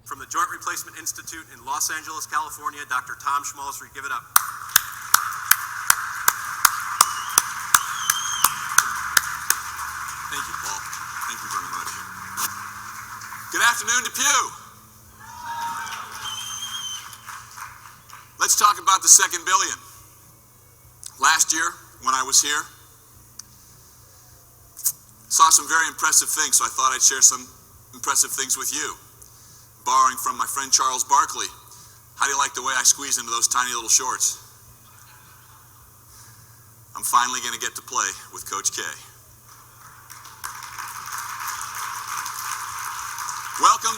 From the Joint Replacement Institute in Los Angeles, California, Dr. Tom Schmalzried. Give it up. Thank you, Paul. Thank you very much. Good afternoon, DePuy. Let's talk about the second billion. Last year, when I was here, saw some very impressive things, so I thought I'd share some impressive things with you. Borrowing from my friend Charles Barkley, how do you like the way I squeeze into those tiny little shorts? I'm finally going to get to play with Coach K. Welcome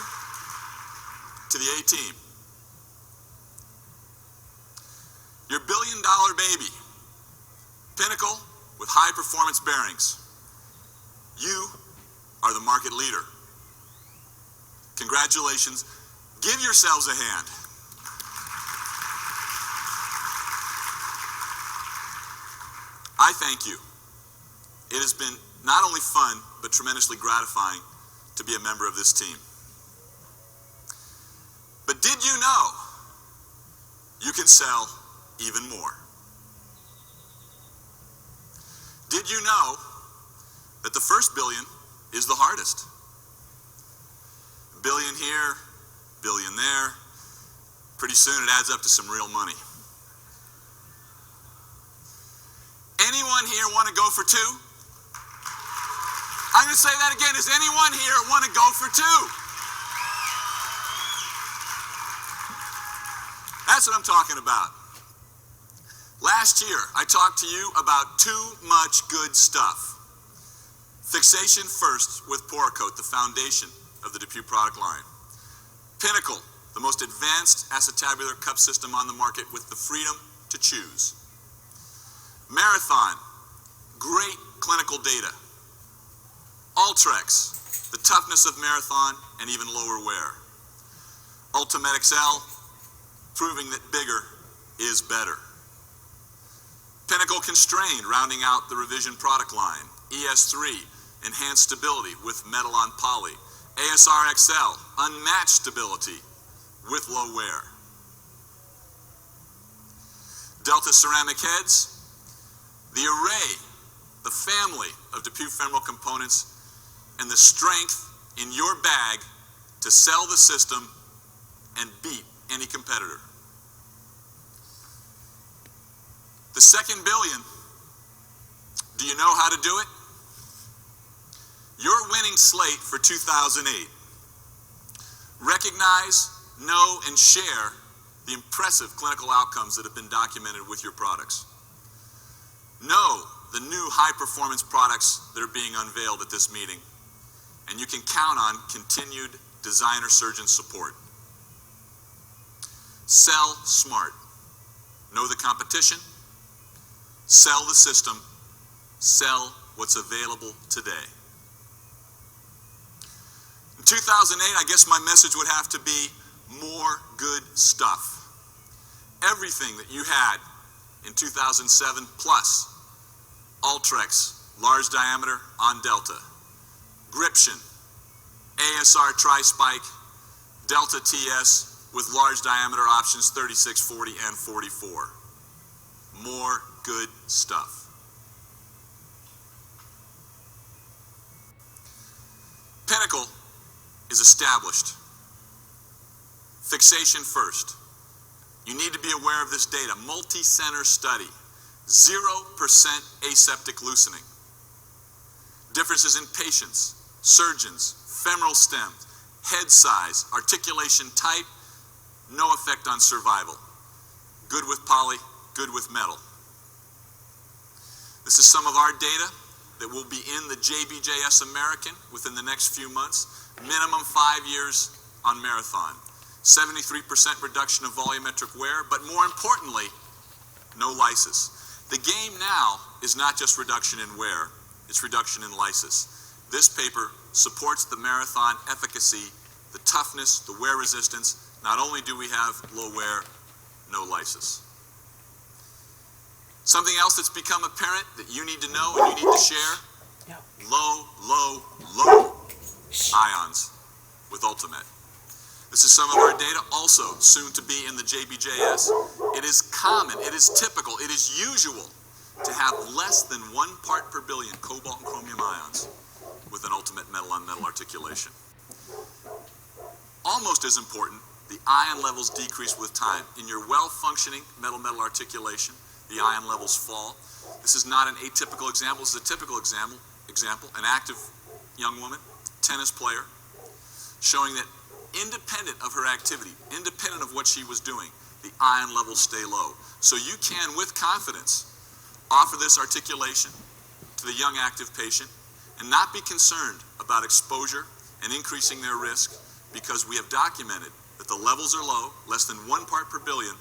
to the A-Team. Your billion-dollar baby, Pinnacle with high-performance bearings. You are the market leader. Congratulations. Give yourselves a hand. I thank you. It has been not only fun, but tremendously gratifying to be a member of this team. But did you know you can sell even more? Did you know that the first billion is the hardest? Billion here, billion there. Pretty soon it adds up to some real money. Anyone here want to go for two? I'm going to say that again. Does anyone here want to go for two? That's what I'm talking about. Last year, I talked to you about too much good stuff. Fixation first with Porocoat, the foundation of the DePuy product line. Pinnacle, the most advanced acetabular cup system on the market with the freedom to choose. Marathon, great clinical data. Ultrex, the toughness of Marathon and even lower wear. Ultamet XL, proving that bigger is better. Pinnacle Constrained, rounding out the revision product line. ES3, enhanced stability with metal on poly. ASR XL, unmatched stability with low wear. Delta ceramic heads, the array, the family of DePuy femoral components, and the strength in your bag to sell the system and beat any competitor. The second billion, do you know how to do it? Your winning slate for 2008. Recognize, know, and share the impressive clinical outcomes that have been documented with your products. Know the new high-performance products that are being unveiled at this meeting, and you can count on continued designer surgeon support. Sell smart. Know the competition. Sell the system. Sell what's available today. In 2008, I guess my message would have to be more good stuff. Everything that you had in 2007 plus Ultrex, large diameter on Delta, Gription, ASR Tri-Spike, Delta TS with large diameter options 36, 40, and 44. More good stuff. Pinnacle is established. Fixation first. You need to be aware of this data. Multi-center study. 0% aseptic loosening. Differences in patients, surgeons, femoral stem, head size, articulation type, no effect on survival. Good with poly, good with metal. This is some of our data that will be in the JBJS American within the next few months. Minimum 5 years on Marathon. 73% reduction of volumetric wear, but more importantly, no lysis. The game now is not just reduction in wear, it's reduction in lysis. This paper supports the Marathon efficacy, the toughness, the wear resistance. Not only do we have low wear, no lysis. Something else that's become apparent that you need to know and you need to share, low ions with Ultamet. This is some of our data, also soon to be in the JBJS. It is common, it is typical, it is usual to have less than 1 part per billion cobalt and chromium ions with an Ultamet metal-on-metal articulation. Almost as important, the ion levels decrease with time. In your well-functioning metal-metal articulation, the ion levels fall. This is not an atypical example, this is a typical example. An active young woman, tennis player, showing that independent of her activity, independent of what she was doing, the ion levels stay low. So you can, with confidence, offer this articulation to the young active patient and not be concerned about exposure and increasing their risk, because we have documented that the levels are low, less than 1 part per billion,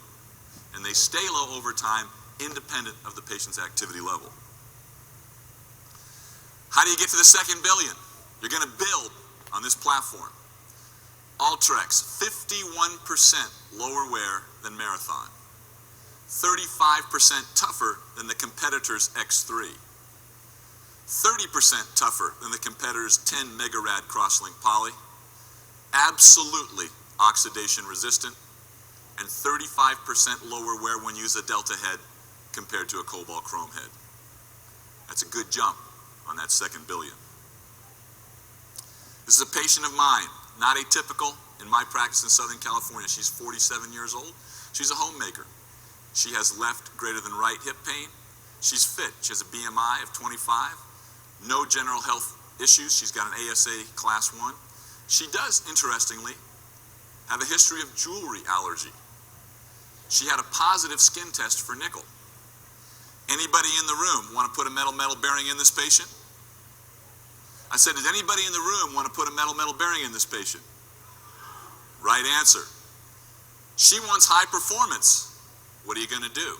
and they stay low over time, independent of the patient's activity level. How do you get to the 2nd billion? You're going to build on this platform. Ultrex, 51% lower wear than Marathon, 35% tougher than the competitor's X3, 30% tougher than the competitor's 10 megarad crosslink poly, absolutely oxidation resistant, and 35% lower wear when you use a delta head compared to a cobalt chrome head. That's a good jump on that 2nd billion. This is a patient of mine, not atypical in my practice in Southern California. She's 47 years old. She's a homemaker. She has left greater than right hip pain. She's fit. She has a BMI of 25. No general health issues. She's got an ASA class 1. She does, interestingly, have a history of jewelry allergy. She had a positive skin test for nickel. Anybody in the room want to put a metal-metal bearing in this patient? I said, does anybody in the room want to put a metal-metal bearing in this patient? Right answer. She wants high performance. What are you going to do?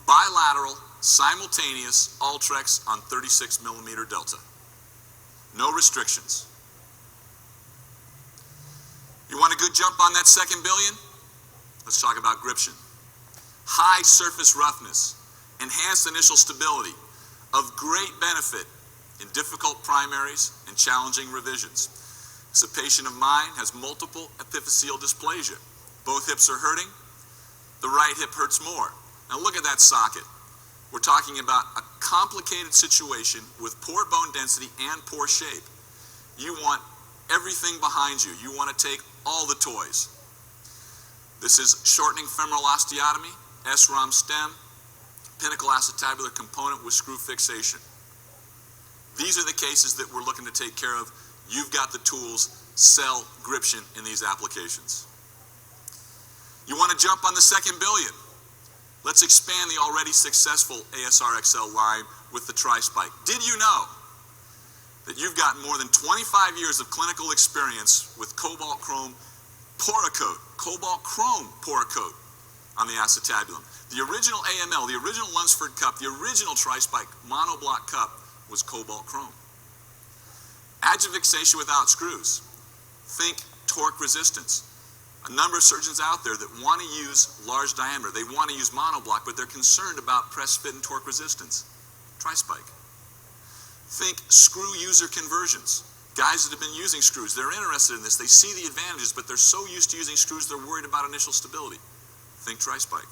Bilateral, simultaneous Ultrex on 36 millimeter delta. No restrictions. You want a good jump on that 2nd billion? Let's talk about gription. High surface roughness, enhanced initial stability, of great benefit in difficult primaries and challenging revisions. This patient of mine has multiple epiphyseal dysplasia. Both hips are hurting. The right hip hurts more. Now look at that socket. We're talking about a complicated situation with poor bone density and poor shape. You want everything behind you. You want to take all the toys. This is shortening femoral osteotomy, SROM stem, pinnacle acetabular component with screw fixation. These are the cases that we're looking to take care of. You've got the tools. Sell gription in these applications. You want to jump on the 2nd billion? Let's expand the already successful ASR XL line with the tri-spike. Did you know that you've got more than 25 years of clinical experience with cobalt chrome Poracoat, cobalt chrome Poracoat on the acetabulum? The original AML, the original Lunsford cup, the original tri-spike monoblock cup was cobalt chrome. Adjuvixation without screws. Think torque resistance. A number of surgeons out there that want to use large diameter. They want to use monoblock, but they're concerned about press, fit, and torque resistance. Tri-spike. Think screw user conversions. Guys that have been using screws, they're interested in this. They see the advantages, but they're so used to using screws, they're worried about initial stability. Think tri-spike.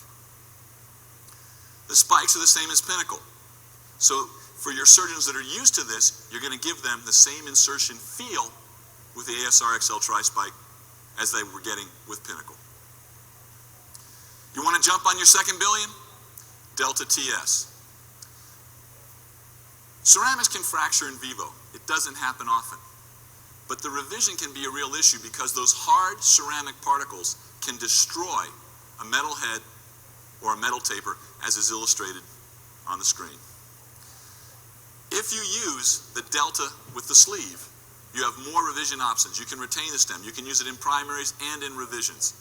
The spikes are the same as Pinnacle. So for your surgeons that are used to this, you're going to give them the same insertion feel with the ASR XL tri-spike as they were getting with Pinnacle. You want to jump on your 2nd billion? Delta TS. Ceramics can fracture in vivo. It doesn't happen often. But the revision can be a real issue because those hard ceramic particles can destroy a metal head or a metal taper, as is illustrated on the screen. If you use the delta with the sleeve, you have more revision options. You can retain the stem. You can use it in primaries and in revisions.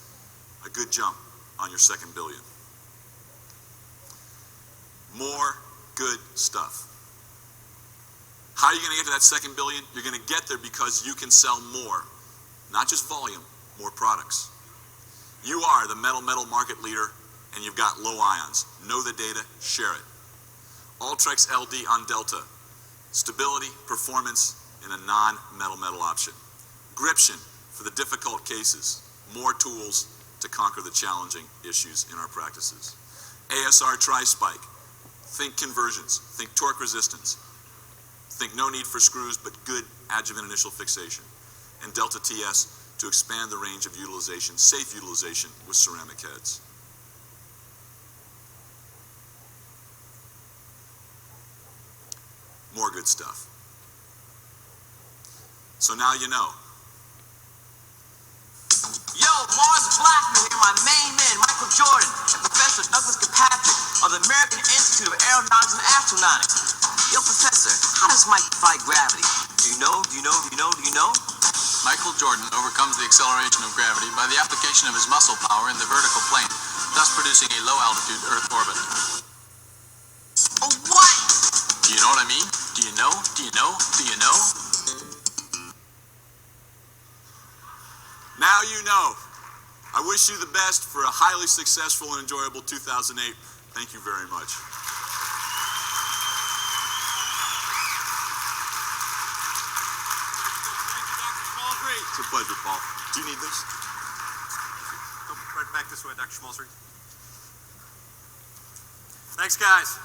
A good jump on your 2nd billion. More good stuff. How are you going to get to that 2nd billion? You're going to get there because you can sell more, not just volume, more products. You are the metal market leader, and you've got low ions. Know the data, share it. Ultrex LD on Delta. Stability, performance in a non-metal option. Gription for for the difficult cases, more tools to conquer the challenging issues in our practices. ASR tri-spike, think conversions, think torque resistance, think no need for screws but good adjuvant initial fixation. And Delta TS to expand the range of utilization, safe utilization with ceramic heads. More good stuff. So now you know. Yo, Mars Blackman here, my main man, Michael Jordan, and Professor Douglas Kirkpatrick of the American Institute of Aeronautics and Astronautics. Yo, Professor, how does Mike defy gravity? Do you know? Michael Jordan overcomes the acceleration of gravity by the application of his muscle power in the vertical plane, thus producing a low-altitude Earth orbit. Oh, what? Do you know what I mean? Do you know? Do you know? Do you know? Now you know. I wish you the best for a highly successful and enjoyable 2008. Thank you very much. It's a pleasure, Paul. Do you need this? Come right back this way, Dr. Schmalzried. Thanks, guys.